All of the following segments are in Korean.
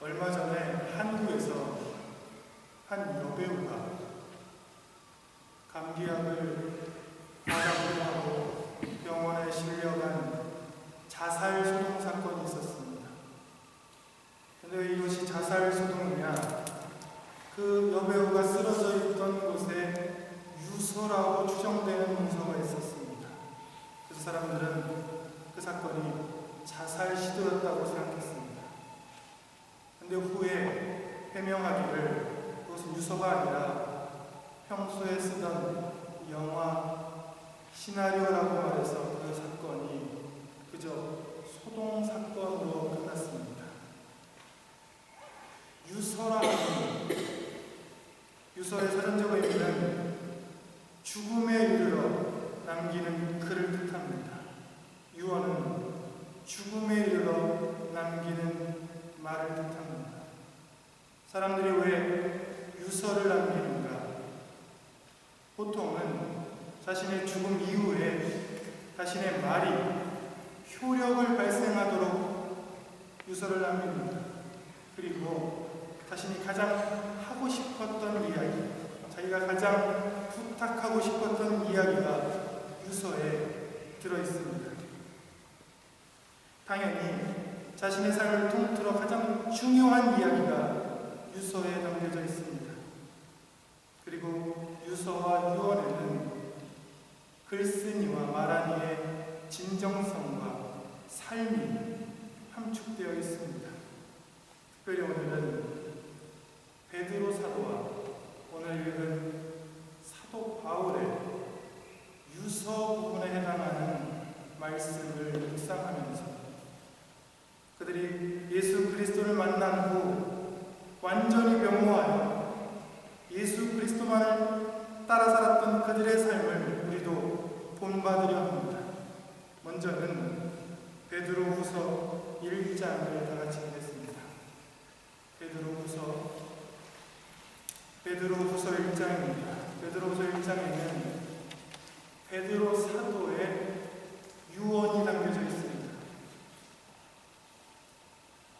얼마 전에 한국에서 한 여배우가 감기약을 과다服하고 병원에 실려간 자살 소동 사건이 있었습니다. 그런데 이것이 자살 소동이냐, 그 여배우가 쓰러져 있던 곳에 유서라고 추정되는 문서가 있었습니다. 그래서 사람들은 그 사건이 자살 시도였다고 생각했습니다. 그런데 후에 해명하기를 그것은 유서가 아니라 평소에 쓰던 영화 시나리오라고 말해서 그 사건이 그저 소동 사건으로 끝났습니다. 유서의 사전적 의미는 죽음에 이르러 남기는 글을 뜻합니다. 유언은 죽음에 이르러 남기는 말을 뜻합니다. 사람들이 왜 유서를 남기는가? 보통은 자신의 죽음 이후에 자신의 말이 효력을 발생하도록 유서를 남깁니다. 그리고 자신이 가장 하고 싶었던 이야기, 자기가 가장 부탁하고 싶었던 이야기가 유서에 들어있습니다. 당연히 자신의 삶을 통틀어 가장 중요한 이야기가 유서에 담겨져 있습니다. 그리고 유서와 유언에는 글쓴이와 말하니의 진정성과 삶이 함축되어 있습니다. 특별히 오늘은 베드로 사도와 오늘 읽은 사도 바울의 유서 부분에 해당하는 말씀을 묵상하면서 그들이 예수 그리스도를 만난 후 완전히 변모하여 예수 그리스도만을 따라 살았던 그들의 삶을 우리도 본받으려 합니다. 먼저는 베드로후서 1장을 다 같이 보겠습니다. 베드로후서 1장입니다. 베드로후서 1장에는 베드로 사도의 유언이 담겨져 있습니다.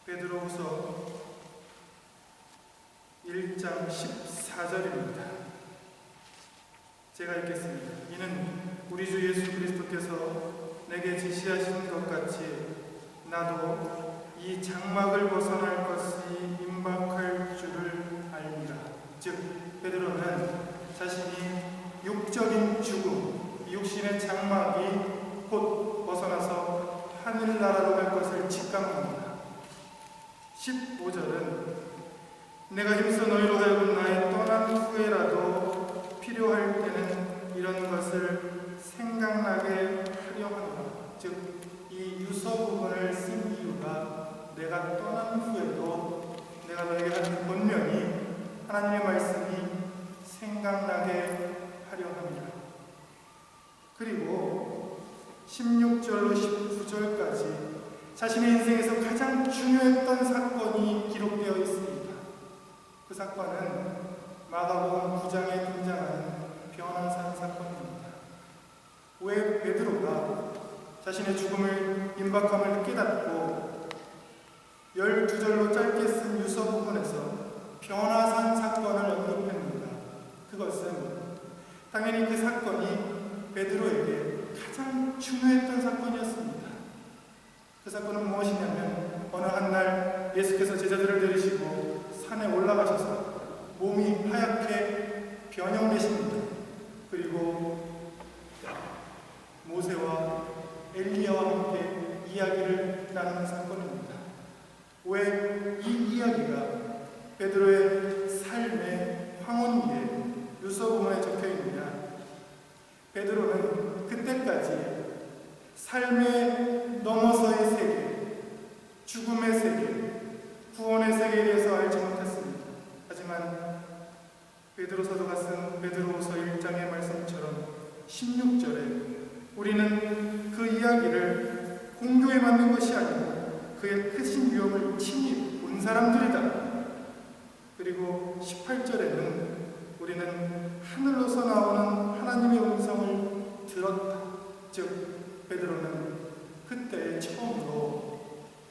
베드로후서 1장 14절입니다. 제가 읽겠습니다. 이는 우리 주 예수 그리스도께서 내게 지시하신 것 같이 나도 이 장막을 벗어날 것이 임박할 줄을 알미라. 즉 베드로는 자신이 육적인 죽음, 육신의 장막이 곧 벗어나서 하늘나라로 갈 것을 직감합니다. 15절은 내가 힘써 너희로 하여금 나의 떠난 후에라도 필요할 때는 이런 것을 생각나게 하려 하노라. 즉 이 유서 부분을 쓴 이유가 내가 떠난 후에도 내가 너에게 하는 권면이 하나님의 말씀이 생각나게 하려 합니다. 그리고 16절로 19절까지 자신의 인생에서 가장 중요했던 사건이 기록되어 있습니다. 그 사건은 마가복음 9장에 등장하는 변화산 사건입니다. 왜 베드로가 자신의 죽음을 임박함을 깨닫고 12절로 짧게 쓴 유서 부분에서 변화산 사건을 언급했는가? 그것은 당연히 그 사건이 베드로에게 가장 중요했던 사건이었습니다. 그 사건은 무엇이냐면 어느 한날 예수께서 제자들을 데리시고 산에 올라가셔서 몸이 하얗게 변형되십니다. 그리고 모세와 엘리야와 함께 이야기를 나누는 사건입니다. 왜 이 이야기가 베드로의 삶의 황혼기에 유서 부분에 적혀 있느냐? 베드로는 그때까지 삶의 넘어서의 세계, 죽음의 세계, 구원의 세계에 대해서 알지 못했습니다. 하지만 베드로 사도가 쓴 베드로후서 1장의 말씀처럼 16절에 우리는 그 이야기를 공교에 만든 것이 아니고 그의 크신 위엄을 친히 본 사람들이다. 그리고 18절에는 우리는 하늘로서 나오는 하나님의 음성을 들었다. 즉 베드로는 그때 처음으로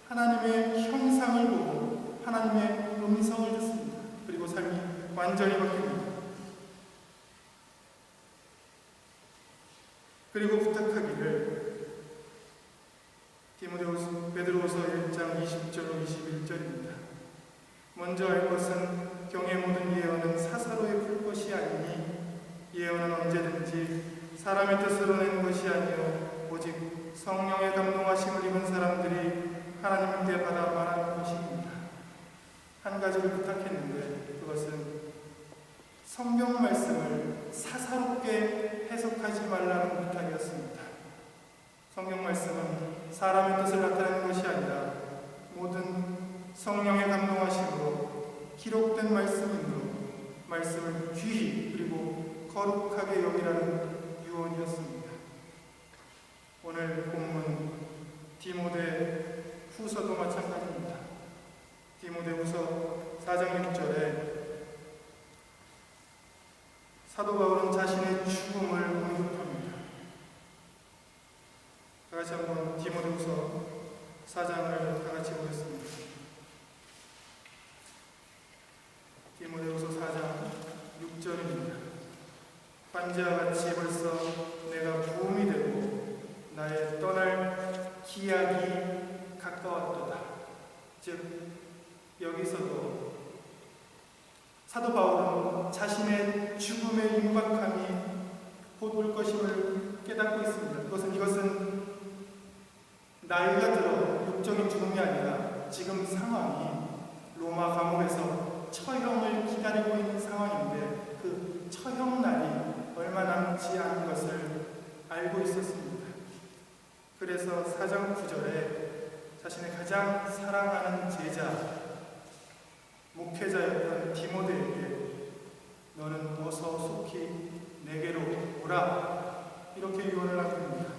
하나님의 형상을 보고 하나님의 음성을 듣습니다. 그리고 삶이 완전히 바뀝니다. 그리고 부탁하기를 베드로후서 1장 20절로 21절입니다. 먼저 알 것은 경의 모든 예언은 사사로이 풀 것이 아니니 예언은 언제든지 사람의 뜻으로 낸 것이 아니요 오직 성령의 감동하심을 입은 사람들이 하나님께 받아 말하는 것입니다. 한 가지를 부탁했는데 그것은 성경 말씀을 사사롭게 해석하지 말라는 부탁이었습니다. 성경 말씀은 사람의 뜻을 나타내는 것이 아니라 모든 성령의 감동하심으로 기록된 말씀이므로 말씀을 귀히 그리고 거룩하게 여기라는 유언이었습니다. 오늘 본문 디모데 후서도 마찬가지입니다. 디모데 후서 4장 6절에 사도 바울은 자신의 죽음을 언급합니다. 다같이 한번 디모데후서 4장을 다같이 보겠습니다. 디모데후서 4장 6절입니다. 반지와 같이 벌써 내가 부음이 되고 나의 떠날 기약이 가까웠도다. 즉 여기서도 사도 바울은 자신의 죽음의 임박함이 곧 올 것임을 깨닫고 있습니다. 이것은 나이가 들어 육적인 죽음이 아니라 지금 상황이 로마 감옥에서 처형을 기다리고 있는 상황인데 그 처형 날이 얼마 남지 않은 것을 알고 있었습니다. 그래서 4장 9절에 자신의 가장 사랑하는 제자 목회자였던 디모데에게 너는 어서 속히 내게로 오라 이렇게 유언을 합니다.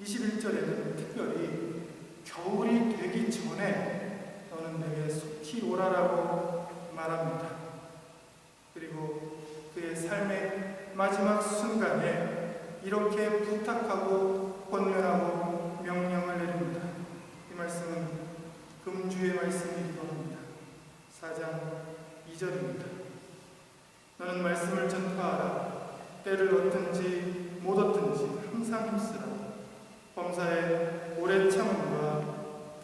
21절에는 특별히 겨울이 되기 전에 너는 내게 속히 오라라고 말합니다. 그리고 그의 삶의 마지막 순간에 이렇게 부탁하고 권면하고 명령을 내립니다. 이 말씀은 금주의 말씀이기도 합니다. 4장 2절입니다. 너는 말씀을 전파하라. 때를 얻든지 못 얻든지 항상 힘쓰라. 범사에 오래 참음과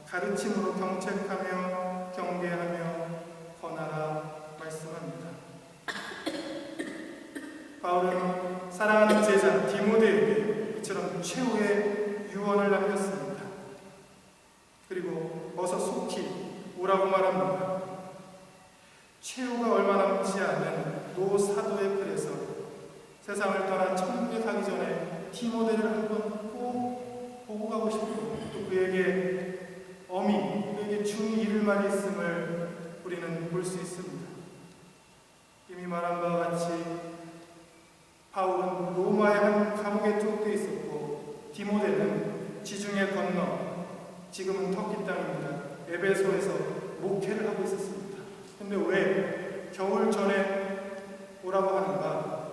가르침으로 경책하며 경계하며 권하라 말씀합니다. 바울은 사랑하는 제자 디모데에게 이처럼 최후의 유언을 남겼습니다. 그리고 어서 속히 오라고 말합니다. 최후가 얼마 남지 않은 노 사도의 글에서 세상을 떠난 천국에 가기 전에 디모데를 한번 꼭 보고 가고 싶고 또 그에게 그에게 중히 이를 말이 있음을 우리는 볼 수 있습니다. 이미 말한 바와 같이 바울은 로마의 한 감옥에 투옥되어 있었고 디모데는 지중해 건너 지금은 터키 땅입니다. 에베소에서 목회를 하고 있었습니다. 근데 왜 겨울 전에 오라고 하는가?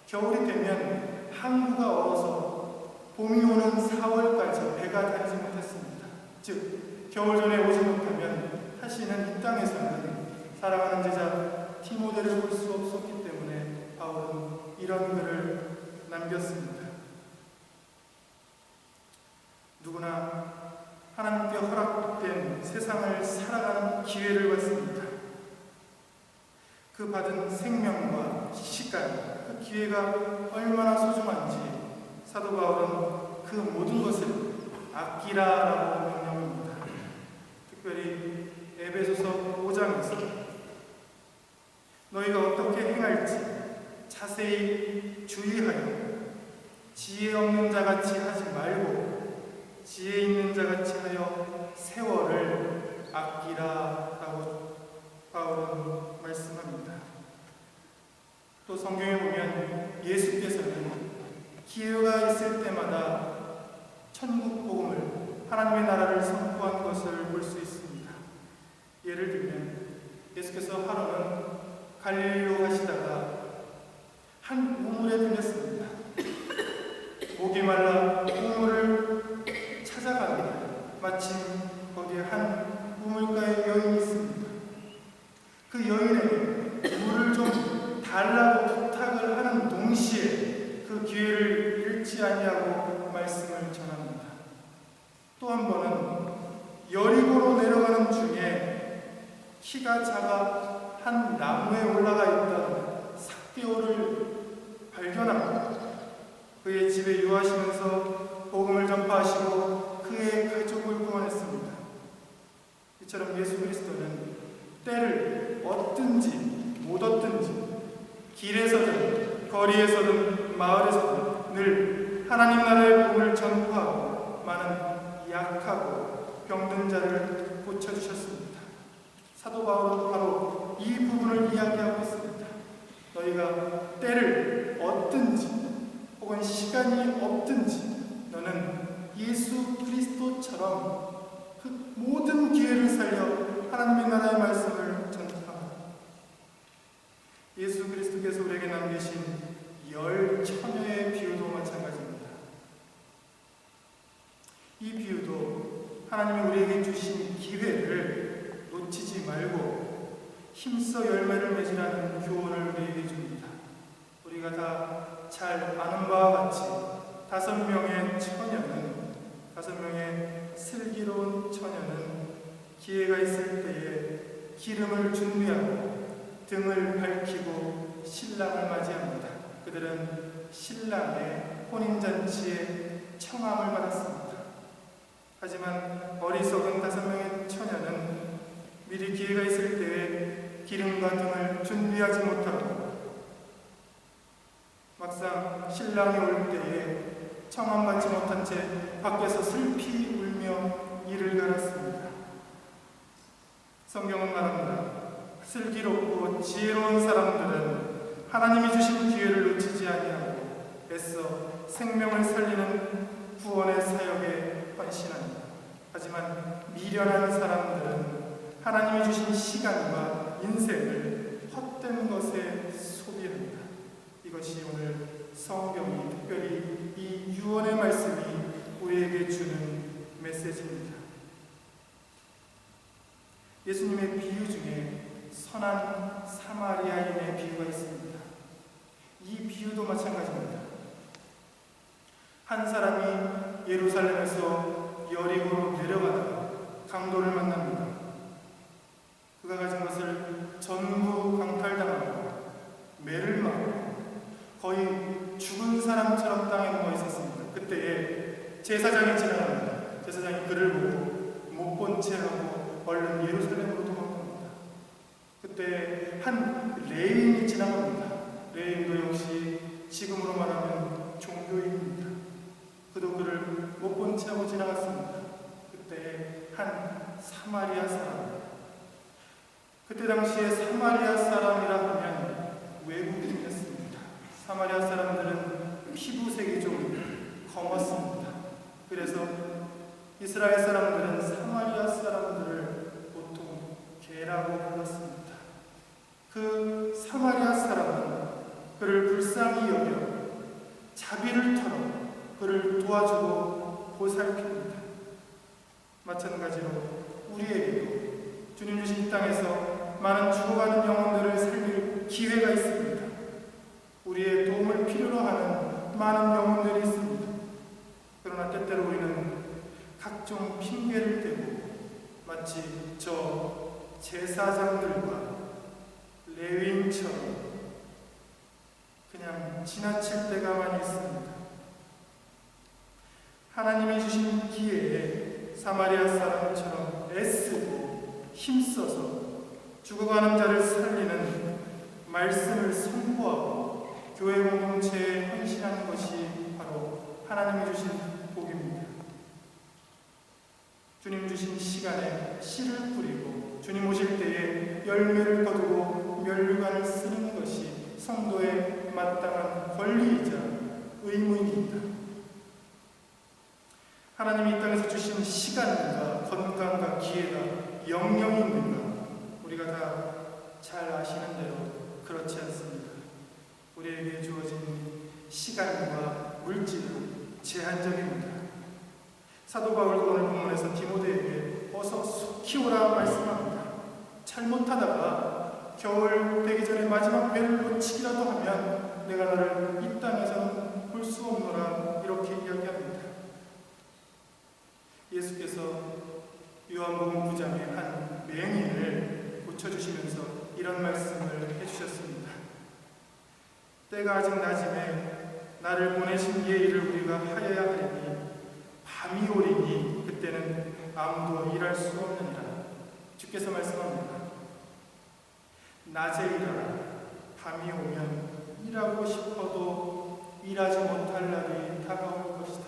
겨울이 되면 항구가 얼어서 봄이 오는 4월까지 배가 다니지 못했습니다. 즉 겨울 전에 오지 못하면 다시는 이 땅에서는 사랑하는 제자 디모데를 볼 수 없었기 때문에 바울은 이런 글을 남겼습니다. 누구나 하나님께 허락된 세상을 살아가는 기회를 받습니다. 그 받은 생명과 시간, 그 기회가 얼마나 소중한지 사도 바울은 그 모든 것을 아끼라라고 명령합니다. 특별히 에베소서 5장에서 너희가 어떻게 행할지 자세히 주의하여 지혜 없는 자같이 하지 말고 지혜 있는 자같이 하여 세월을 아끼라라고 바울은 말씀합니다. 또 성경에 보면 예수께서는 기회가 있을 때마다 천국 복음을 하나님의 나라를 선포한 것을 볼 수 있습니다. 예를 들면 예수께서 하루는 갈릴리로 가시다가 한 우물에 들렸습니다. 목이 말라 우물을 찾아갑니다. 마침 거기에 한 우물가에 여인이 있습니다. 그 여인에게 물을 좀 달라고 부탁을 하는 동시에 그 기회를 잃지 아니하고 말씀을 전합니다. 또 한 번은 여리고로 내려가는 중에 키가 작아 한 나무에 올라가 있던 삭개오를 발견합니다. 그의 집에 유하시면서 복음을 전파하시고 그의 가족을 구원했습니다. 이처럼 예수 그리스도는 때를 얻든지 못 얻든지 길에서든 거리에서든 마을에서든 늘 하나님 나라의 복음을 전파하고 많은 약하고 병든 자를 고쳐주셨습니다. 사도 바울은 바로 이 부분을 이야기하고 있습니다. 너희가 때를 얻든지 혹은 시간이 없든지 너는 예수 그리스도처럼 그 모든 기회를 살려 하나님의 나라의 말씀을 전파하라. 예수 그리스도께서 우리에게 남기신 열 처녀의 비유도 마찬가지입니다. 이 비유도 하나님이 우리에게 주신 기회를 놓치지 말고 힘써 열매를 맺으라는 교훈을 우리에게 줍니다. 우리가 다 잘 아는 바와 같이 5명의 슬기로운 처녀는 기회가 있을 때에 기름을 준비하고 등을 밝히고 신랑을 맞이합니다. 그들은 신랑의 혼인잔치에 청함을 받았습니다. 하지만 어리석은 5명의 처녀는 미리 기회가 있을 때에 기름과 등을 준비하지 못하고 막상 신랑이 올 때에 청함받지 못한 채 밖에서 슬피 울며 이를 갈았습니다. 성경은 말합니다. 슬기롭고 지혜로운 사람들은 하나님이 주신 기회를 놓치지 아니하고 애써 생명을 살리는 구원의 사역에 헌신합니다. 하지만 미련한 사람들은 하나님이 주신 시간과 인생을 헛된 것에 소비합니다. 이것이 오늘 성경이 특별히 이 유언의 말씀이 우리에게 주는 메시지입니다. 예수님의 비유 중에 선한 사마리아인의 비유가 있습니다. 이 비유도 마찬가지입니다. 한 사람이 예루살렘에서 여리고로 내려가다가 강도를 만납니다. 그가 가진 것을 전부 강탈당하고 매를 맞고 거의 죽은 사람처럼 땅에 누워 있었습니다. 그때에 제사장이 지나갑니다. 제사장이 그를 보고 못 본 채 하고 얼른 예루살렘으로 도망갑니다. 그때 한 레위인이 지나갑니다. 레위인도 역시 지금으로 말하면 종교인입니다. 그도 그를 못 본 채 하고 지나갔습니다. 그때 한 사마리아 사람, 그때 당시에 사마리아 사람이라 하면 외국인이었습니다. 사마리아 사람들은 피부색이 좀 검었습니다. 그래서 이스라엘 사람들은 사마리아 사람들을 보통 개라고 불렀습니다. 그 사마리아 사람은 그를 불쌍히 여겨 자비를 털어 그를 도와주고 보살핍니다. 마찬가지로 우리에게도 주님 주신 이 땅에서 많은 죽어가는 영혼들을 살릴 기회가 있습니다. 우리의 도움을 필요로 하는 많은 영혼들이 있습니다. 그러나 때때로 우리는 각종 핑계를 대고 마치 저 제사장들과 레위인처럼 그냥 지나칠 때가 많이 있습니다. 하나님이 주신 기회에 사마리아 사람처럼 애쓰고 힘써서 죽어가는 자를 살리는 말씀을 선포하고 교회 공동체에 헌신하는 것이 바로 하나님이 주신 복입니다. 주님 주신 시간에 씨를 뿌리고 주님 오실 때에 열매를 거두고 면류관을 쓰는 것이 성도의 마땅한 권리이자 의무입니다. 하나님이 이 땅에서 주신 시간과 건강과 기회가 영영이 있는가? 우리가 다 잘 아시는 대로 그렇지 않습니다. 우리에게 주어진 시간과 물질은 제한적입니다. 사도 바울도 오늘 본문에서 디모데에게 어서 키우라 말씀합니다. 잘못하다가 겨울 되기 전에 마지막 배를 놓치기라도 하면 내가 너를 이 땅에서는 볼 수 없노라 이렇게 이야기합니다. 예수께서 요한복음 9장의 한 맹인을 고쳐주시면서 이런 말씀을 해주셨습니다. 때가 아직 낮음에 나를 보내신 이의 일을 우리가 하여야 하리니 밤이 오리니 그때는 아무도 일할 수 없느니라. 주께서 말씀합니다. 낮에 일하라. 밤이 오면 일하고 싶어도 일하지 못할 날이 다가올 것이다.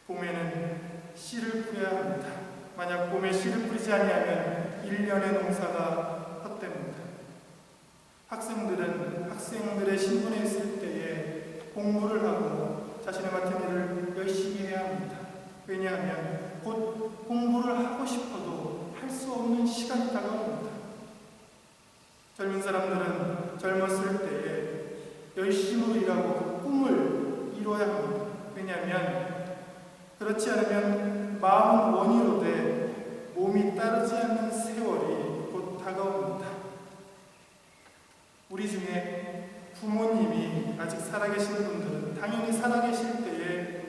봄에는 씨를 뿌려야 합니다. 만약 봄에 씨를 뿌리지 아니하면 1년의 농사가 헛됩니다. 학생들은 학생들의 신분에 있을 때에 공부를 하고 자신의 맡은 일을 열심히 해야 합니다. 왜냐하면 곧 공부를 하고 싶어도 할 수 없는 시간이 다가옵니다. 젊은 사람들은 젊었을 때에 열심으로 일하고 그 꿈을 이뤄야 합니다. 왜냐하면 그렇지 않으면 마음은 원이로 돼 몸이 따르지 않는 세월이 곧 다가옵니다. 우리 중에 부모님이 아직 살아계신 분들은 당연히 살아계실 때에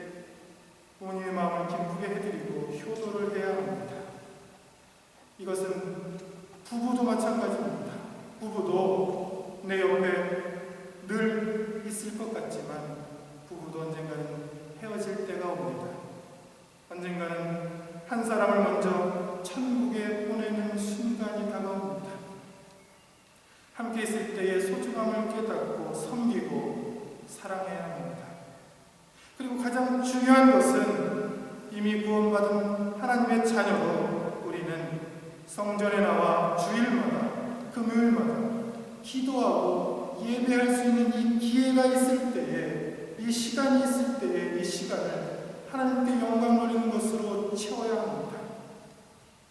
부모님의 마음을 기쁘게 해드리고 효도를 해야 합니다. 이것은 부부도 마찬가지입니다. 부부도 내 옆에 늘 있을 것 같지만 부부도 언젠가는 헤어질 때가 옵니다. 언젠가는 한 사람을 먼저 천국에 보내는 순간이 다가옵니다. 함께 있을 때의 소중함을 깨닫고 섬기고 사랑해야 합니다. 그리고 가장 중요한 것은 이미 구원받은 하나님의 자녀로 우리는 성전에 나와 주일마다 금요일마다 기도하고 예배할 수 있는 이 기회가 있을 때에 이 시간이 있을 때에 이 시간을 하나님께 영광 돌리는 것으로 채워야 합니다.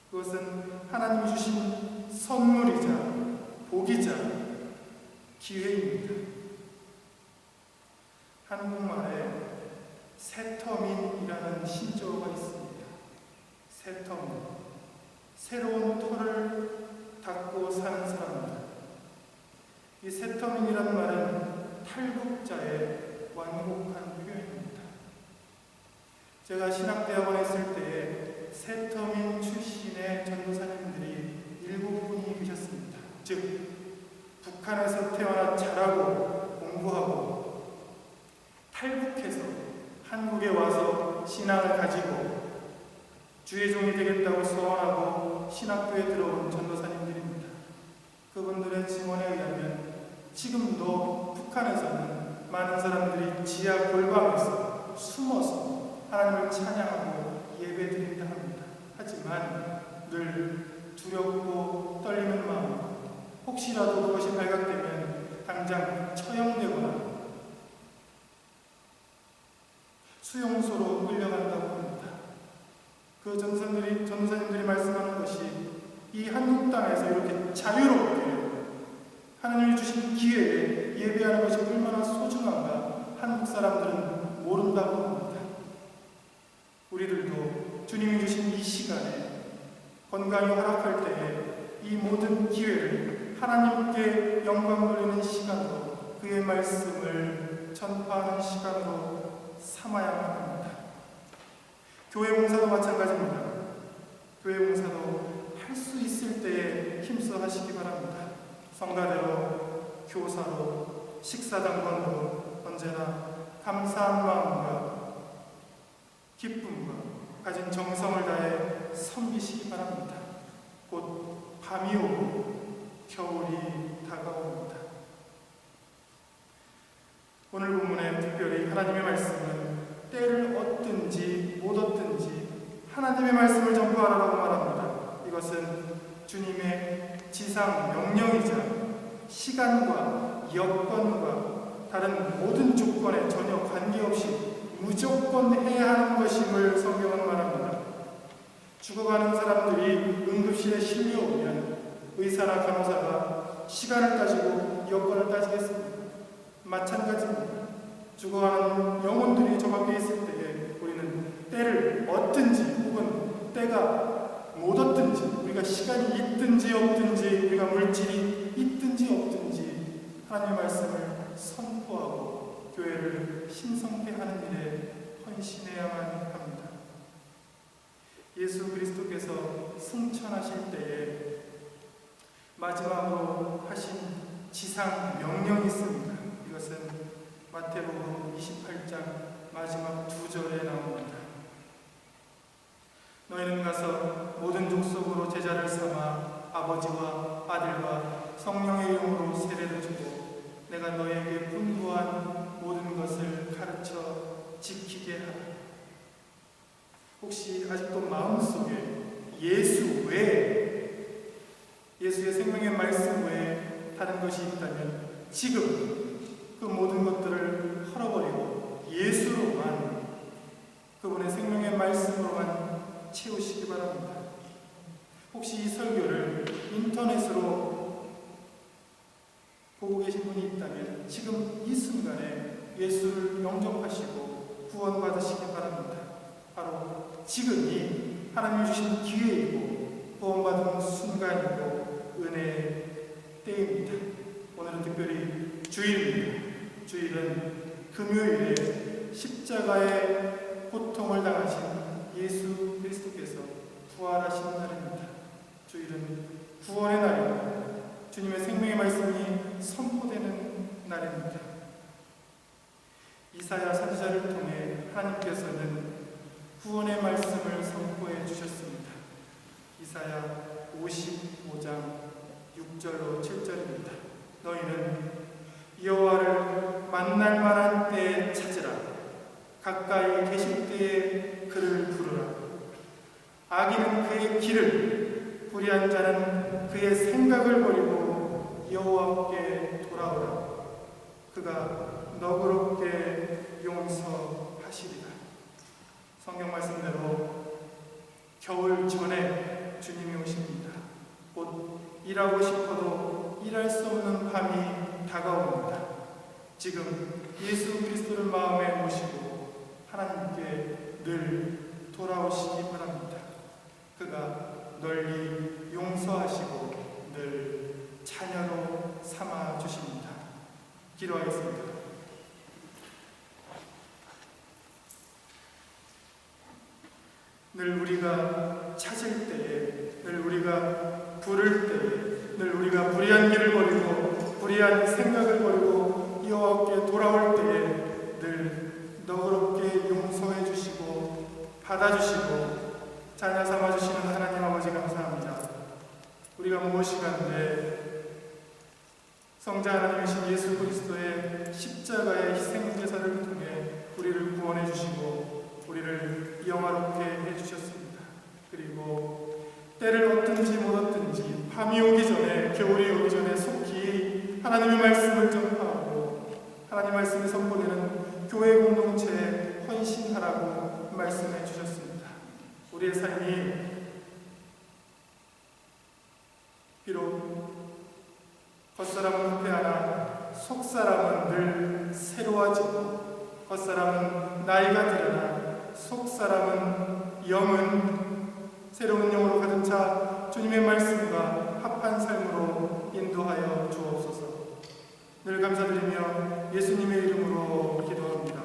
그것은 하나님이 주신 선물이자 복이자 기회입니다. 한국말에 새터민이라는 신조어가 있습니다. 새터민, 새로운 터를 닦고 사는 사람들. 이 새터민이라는 말은 탈북자의 완곡한 표현입니다. 제가 신학대학원에 있을 때에 새터민 출신의 전도사님들이 7분이 계셨습니다. 즉 북한에서 태어나 자라고 공부하고 탈북해서 한국에 와서 신앙을 가지고 주의 종이 되겠다고 소원하고 신학교에 들어온 전도사님들입니다. 그분들의 증언에 의하면 지금도 북한에서는 많은 사람들이 지하 골방에서 숨어서 하나님을 찬양하고 예배드린다 합니다. 하지만 늘 두렵고 떨리는 마음, 혹시라도 그것이 발각되면 당장 처형되거나 수용소로 끌려간다고 합니다. 그 전도사님들이 말씀하는 것이 이 한국 땅에서 이렇게 자유롭게 하나님이 주신 기회에 예배하는 것이 얼마나 소중한가 한국 사람들은 모른다고 합니다. 우리들도 주님이 주신 이 시간에 건강이 허락할 때에 이 모든 기회를 하나님께 영광 돌리는 시간으로 그의 말씀을 전파하는 시간으로 삼아야만 합니다. 교회 봉사도 마찬가지입니다. 교회 봉사도 할 수 있을 때에 힘써 하시기 바랍니다. 성가대로, 교사로, 식사당번으로 언제나 감사한 마음과 기쁨과 가진 정성을 다해 섬기시기 바랍니다. 곧 밤이 오고 겨울이 다가옵니다. 오늘 본문에 특별히 하나님의 말씀은 때를 얻든지 못 얻든지 하나님의 말씀을 전파하라고 말합니다. 이것은 주님의 지상 명령이자 시간과 여건과 다른 모든 조건에 전혀 관계없이 무조건 해야 하는 것임을 성경은 말합니다. 죽어가는 사람들이 응급실에 실려오면 의사나 간호사가 시간을 따지고 여건을 따지겠습니다. 마찬가지입니다. 죽어가는 영혼들이 저 밖에 있을 때에 우리는 때를 얻든지 혹은 때가 못 얻든지, 우리가 시간이 있든지 없든지, 우리가 물질이 있든지 없든지 하나님의 말씀을 선포하고 교회를 신성케 하는 일에 헌신해야만 합니다. 예수 그리스도께서 승천하실 때에 마지막으로 하신 지상 명령이 있습니다. 이것은 마태복음 28장 마지막 2절에 나옵니다. 너희는 가서 모든 족속으로 제자를 삼아 아버지와 아들과 성령의 이름으로 세례를 주고 내가 너희에게 분부한 모든 것을 가르쳐 지키게 하라. 혹시 아직도 마음속에 예수 외에, 예수의 생명의 말씀 외에 다른 것이 있다면 지금 그 모든 것들을 헐어버리고 예수로만, 그분의 생명의 말씀으로만 채우시기 바랍니다. 혹시 이 설교를 인터넷으로 보고 계신 분이 있다면 지금 이 순간에 예수를 영접하시고 구원받으시기 바랍니다. 바로 지금이 하나님이 주신 기회이고 구원받은 순간이고 은혜의 때입니다. 오늘은 특별히 주일입니다. 주일은 금요일에 십자가의 고통을 당하신 예수 그리스도께서 부활하신 날입니다. 주일은 구원의 날입니다. 주님의 생명의 말씀이 선포되는 날입니다. 이사야 선지자를 통해 하나님께서는 구원의 말씀을 선포해 주셨습니다. 이사야 55장 6절로 7절입니다. 너희는 여호와를 만날 만한 때에 찾으라. 가까이 계실 때에 그를 부르라. 악인은 그의 길을, 불의한 자는 그의 생각을 버리고 여호와께 돌아오라. 그가 너그럽게 용서하시리라. 성경 말씀대로 겨울 전에 주님이 오십니다. 곧 일하고 싶어도 일할 수 없는 밤이 다가옵니다. 지금 예수 그리스도를 마음에 모시고 하나님께 늘 돌아오시기 바랍니다. 그가 널리 용서하시고 늘 자녀로 삼아 주십니다. 기도하겠습니다. 늘 우리가 찾을 때에, 늘 우리가 부를 때에, 늘 우리가 불의한 길을 버리고 불의한 생각을 버리고 여호와께 돌아올 때에 늘 너그럽게 용서해 주시고 받아주시고 자녀 삼아 주시는 하나님 아버지 감사합니다. 우리가 무엇이간데 성자 하나님이신 예수 그리스도의 십자가의 희생제사를 통해 우리를 구원해 주시고 우리를 영화롭게 해주셨습니다. 그리고 때를 얻든지 못 얻든지 밤이 오기 전에, 겨울이 오기 전에 속히 하나님의 말씀을 전파하고 하나님 말씀이 선포되는 교회 공동체에 헌신하라고 말씀해 주셨습니다. 우리의 삶이 비록 겉사람은 후패하나 속사람은 늘 새로워지고 겉사람은 나이가 들으나 속사람은 영은 새로운 영으로 가득 차 주님의 말씀과 합한 삶으로 인도하여 주옵소서. 늘 감사드리며 예수님의 이름으로 기도합니다.